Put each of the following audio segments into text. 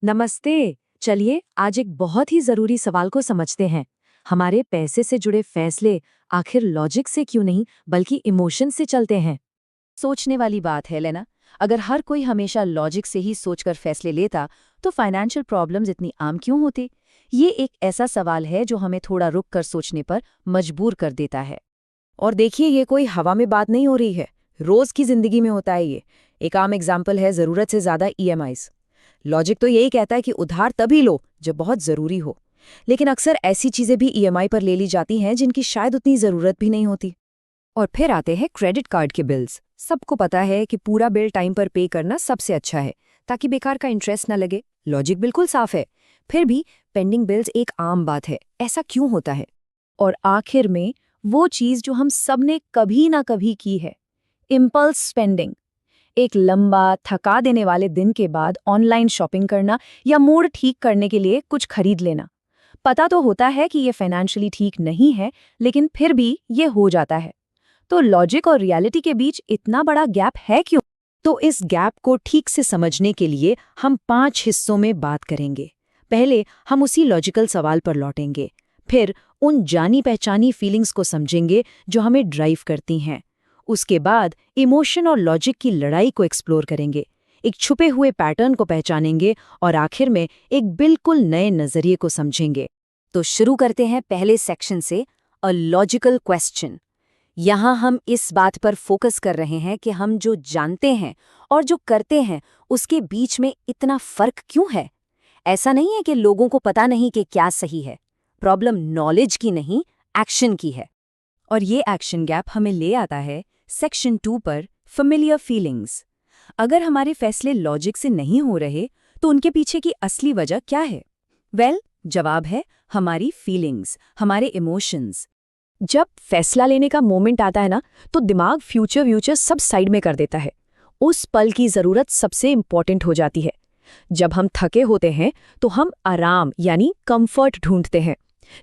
नमस्ते। चलिए आज एक बहुत ही जरूरी सवाल को समझते हैं। हमारे पैसे से जुड़े फैसले आखिर लॉजिक से क्यों नहीं बल्कि इमोशन से चलते हैं। सोचने वाली बात है लेना। अगर हर कोई हमेशा लॉजिक से ही सोचकर फैसले लेता तो फाइनेंशियल प्रॉब्लम्स इतनी आम क्यों होती? ये एक ऐसा सवाल है जो हमें थोड़ा रुक कर सोचने पर मजबूर कर देता है। और देखिए, ये कोई हवा में बात नहीं हो रही है, रोज की जिंदगी में होता है ये। एक आम एग्जाम्पल है जरूरत से ज्यादा ईएमआईज। लॉजिक तो यही कहता है कि उधार तभी लो जब बहुत जरूरी हो, लेकिन अक्सर ऐसी चीजें भी ईएमआई पर ले ली जाती हैं जिनकी शायद उतनी जरूरत भी नहीं होती। और फिर आते हैं क्रेडिट कार्ड के बिल्स। सबको पता है कि पूरा बिल टाइम पर पे करना सबसे अच्छा है ताकि बेकार का इंटरेस्ट न लगे। लॉजिक बिल्कुल साफ है, फिर भी पेंडिंग बिल्स एक आम बात है। ऐसा क्यों होता है? और आखिर में वो चीज जो हम सबने कभी ना कभी की है, इम्पल्स स्पेंडिंग। एक लंबा थका देने वाले दिन के बाद ऑनलाइन शॉपिंग करना या मूड ठीक करने के लिए कुछ खरीद लेना। पता तो होता है कि ये फाइनेंशियली ठीक नहीं है, लेकिन फिर भी ये हो जाता है। तो लॉजिक और रियलिटी के बीच इतना बड़ा गैप है क्यों? तो इस गैप को ठीक से समझने के लिए हम 5 हिस्सों में बात करेंगे। पहले हम उसी लॉजिकल सवाल पर लौटेंगे, फिर उन जानी पहचानी फीलिंग्स को समझेंगे जो हमें ड्राइव करती हैं। उसके बाद इमोशन और लॉजिक की लड़ाई को एक्सप्लोर करेंगे, एक छुपे हुए पैटर्न को पहचानेंगे और आखिर में एक बिल्कुल नए नजरिए को समझेंगे। तो शुरू करते हैं पहले सेक्शन से, अ लॉजिकल क्वेश्चन। यहाँ हम इस बात पर फोकस कर रहे हैं कि हम जो जानते हैं और जो करते हैं उसके बीच में इतना फर्क क्यों है। ऐसा नहीं है कि लोगों को पता नहीं कि क्या सही है। प्रॉब्लम नॉलेज की नहीं, एक्शन की है। और ये एक्शन गैप हमें ले आता है सेक्शन 2 पर, फेमिलियर फीलिंग्स। अगर हमारे फैसले लॉजिक से नहीं हो रहे तो उनके पीछे की असली वजह क्या है? जवाब है हमारी फीलिंग्स, हमारे इमोशंस। जब फैसला लेने का मोमेंट आता है ना, तो दिमाग फ्यूचर सब साइड में कर देता है। उस पल की जरूरत सबसे इंपॉर्टेंट हो जाती है। जब हम थके होते हैं तो हम आराम यानी कंफर्ट ढूंढते हैं।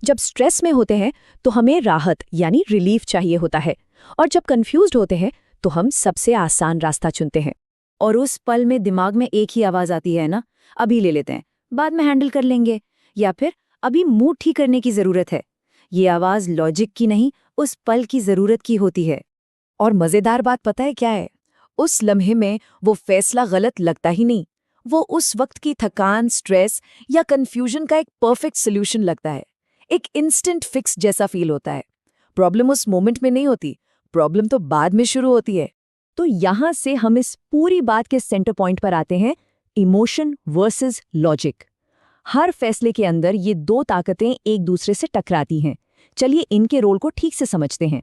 जब स्ट्रेस में होते हैं तो हमें राहत यानी रिलीफ चाहिए होता है। और जब कंफ्यूज्ड होते हैं तो हम सबसे आसान रास्ता चुनते हैं। और उस पल में दिमाग में एक ही आवाज आती है ना, अभी ले लेते हैं, बाद में हैंडल कर लेंगे, या फिर अभी मूड ठीक करने की जरूरत है। ये आवाज लॉजिक की नहीं, उस पल की जरूरत की होती है। और मजेदार बात पता है क्या है? उस लम्हे में वो फैसला गलत लगता ही नहीं, वो उस वक्त की थकान, स्ट्रेस या कंफ्यूजन का एक परफेक्ट सोल्यूशन लगता है। एक इंस्टेंट फिक्स जैसा फील होता है। प्रॉब्लम उस मोमेंट में नहीं होती, प्रॉब्लम तो बाद में शुरू होती है। तो यहां से हम इस पूरी बात के सेंटर पॉइंट पर आते हैं, इमोशन वर्सेस लॉजिक। हर फैसले के अंदर ये दो ताकतें एक दूसरे से टकराती हैं। चलिए इनके रोल को ठीक से समझते हैं।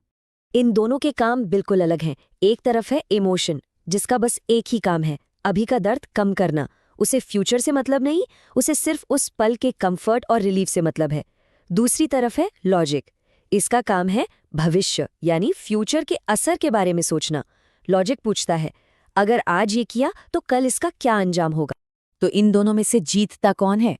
इन दोनों के काम बिल्कुल अलग हैं। एक तरफ है इमोशन, जिसका बस एक ही काम है, अभी का दर्द कम करना। उसे फ्यूचर से मतलब नहीं, उसे सिर्फ उस पल के कंफर्ट और रिलीफ से मतलब है। दूसरी तरफ है लॉजिक। इसका काम है भविष्य यानी फ्यूचर के असर के बारे में सोचना। लॉजिक पूछता है, अगर आज ये किया तो कल इसका क्या अंजाम होगा। तो इन दोनों में से जीतता कौन है?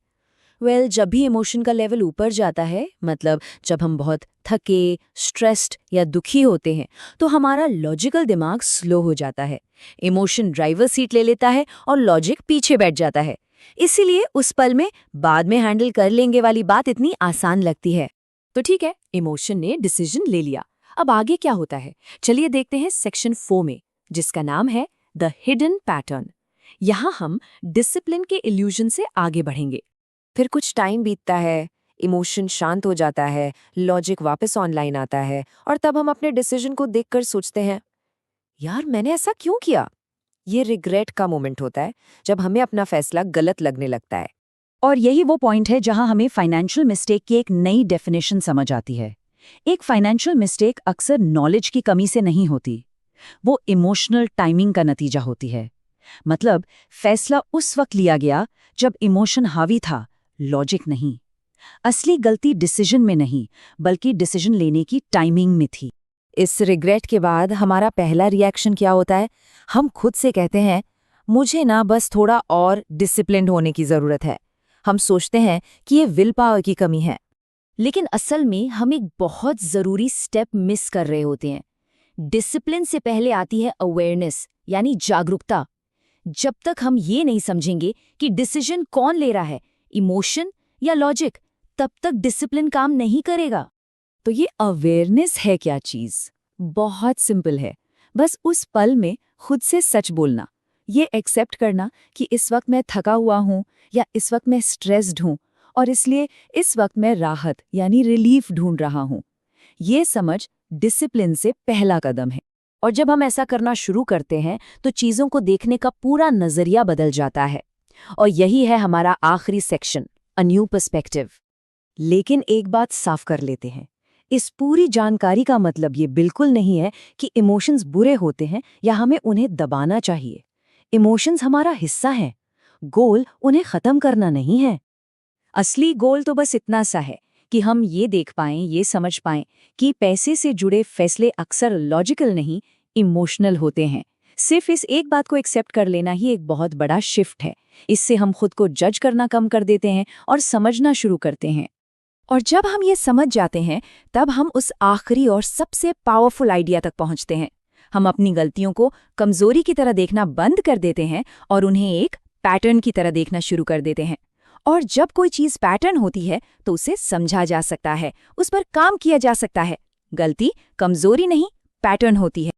जब भी इमोशन का लेवल ऊपर जाता है, मतलब जब हम बहुत थके, स्ट्रेस्ड या दुखी होते हैं, तो हमारा लॉजिकल दिमाग स्लो हो जाता है। इमोशन ड्राइवर सीट ले लेता है और लॉजिक पीछे बैठ जाता है। इसीलिए उस पल में बाद में हैंडल कर लेंगे वाली बात इतनी आसान लगती है। तो ठीक है, इमोशन ने डिसीजन ले लिया, अब आगे क्या होता है? चलिए देखते हैं सेक्शन 4 में, जिसका नाम है द हिडन पैटर्न। यहाँ हम डिसिप्लिन के इल्यूजन से आगे बढ़ेंगे। फिर कुछ टाइम बीतता है, इमोशन शांत हो जाता है, लॉजिक वापस ऑनलाइन आता है, और तब हम अपने डिसीजन को देखकर सोचते हैं, यार मैंने ऐसा क्यों किया? ये रिग्रेट का मोमेंट होता है, जब हमें अपना फैसला गलत लगने लगता है। और यही वो पॉइंट है जहां हमें फाइनेंशियल मिस्टेक की एक नई डेफिनेशन समझ आती है। एक फाइनेंशियल मिस्टेक अक्सर नॉलेज की कमी से नहीं होती, वो इमोशनल टाइमिंग का नतीजा होती है। मतलब फैसला उस वक्त लिया गया जब इमोशन हावी था, लॉजिक नहीं। असली गलती डिसीजन में नहीं, बल्कि डिसीजन लेने की टाइमिंग में थी। इस रिग्रेट के बाद हमारा पहला रिएक्शन क्या होता है? हम खुद से कहते हैं, मुझे ना बस थोड़ा और डिसिप्लिन्ड होने की जरूरत है। हम सोचते हैं कि ये विल पावर की कमी है। लेकिन असल में हम एक बहुत जरूरी स्टेप मिस कर रहे होते हैं। डिसिप्लिन से पहले आती है अवेयरनेस यानी जागरूकता। जब तक हम ये नहीं समझेंगे कि डिसीजन कौन ले रहा है, इमोशन या लॉजिक, तब तक डिसिप्लिन काम नहीं करेगा। तो ये अवेयरनेस है क्या चीज़? बहुत सिंपल है। बस उस पल में खुद से सच बोलना, ये एक्सेप्ट करना कि इस वक्त मैं थका हुआ हूँ या इस वक्त मैं स्ट्रेस्ड हूँ और इसलिए इस वक्त मैं राहत यानी रिलीफ ढूंढ रहा हूँ। ये समझ डिसिप्लिन से पहला कदम है। और जब हम ऐसा करना शुरू करते हैं तो चीज़ों को देखने का पूरा नज़रिया बदल जाता है। और यही है हमारा आखिरी सेक्शन, अ न्यू पर्सपेक्टिव। लेकिन एक बात साफ कर लेते हैं, इस पूरी जानकारी का मतलब ये बिल्कुल नहीं है कि इमोशंस बुरे होते हैं या हमें उन्हें दबाना चाहिए। इमोशंस हमारा हिस्सा है, गोल उन्हें खत्म करना नहीं है। असली गोल तो बस इतना सा है कि हम ये देख पाएं, ये समझ पाएं कि पैसे से जुड़े फैसले अक्सर लॉजिकल नहीं, इमोशनल होते हैं। सिर्फ इस एक बात को एक्सेप्ट कर लेना ही एक बहुत बड़ा शिफ्ट है। इससे हम खुद को जज करना कम कर देते हैं और समझना शुरू करते हैं। और जब हम ये समझ जाते हैं, तब हम उस आखिरी और सबसे पावरफुल आइडिया तक पहुंचते हैं। हम अपनी गलतियों को कमजोरी की तरह देखना बंद कर देते हैं और उन्हें एक पैटर्न की तरह देखना शुरू कर देते हैं। और जब कोई चीज़ पैटर्न होती है तो उसे समझा जा सकता है, उस पर काम किया जा सकता है। गलती कमजोरी नहीं, पैटर्न होती है।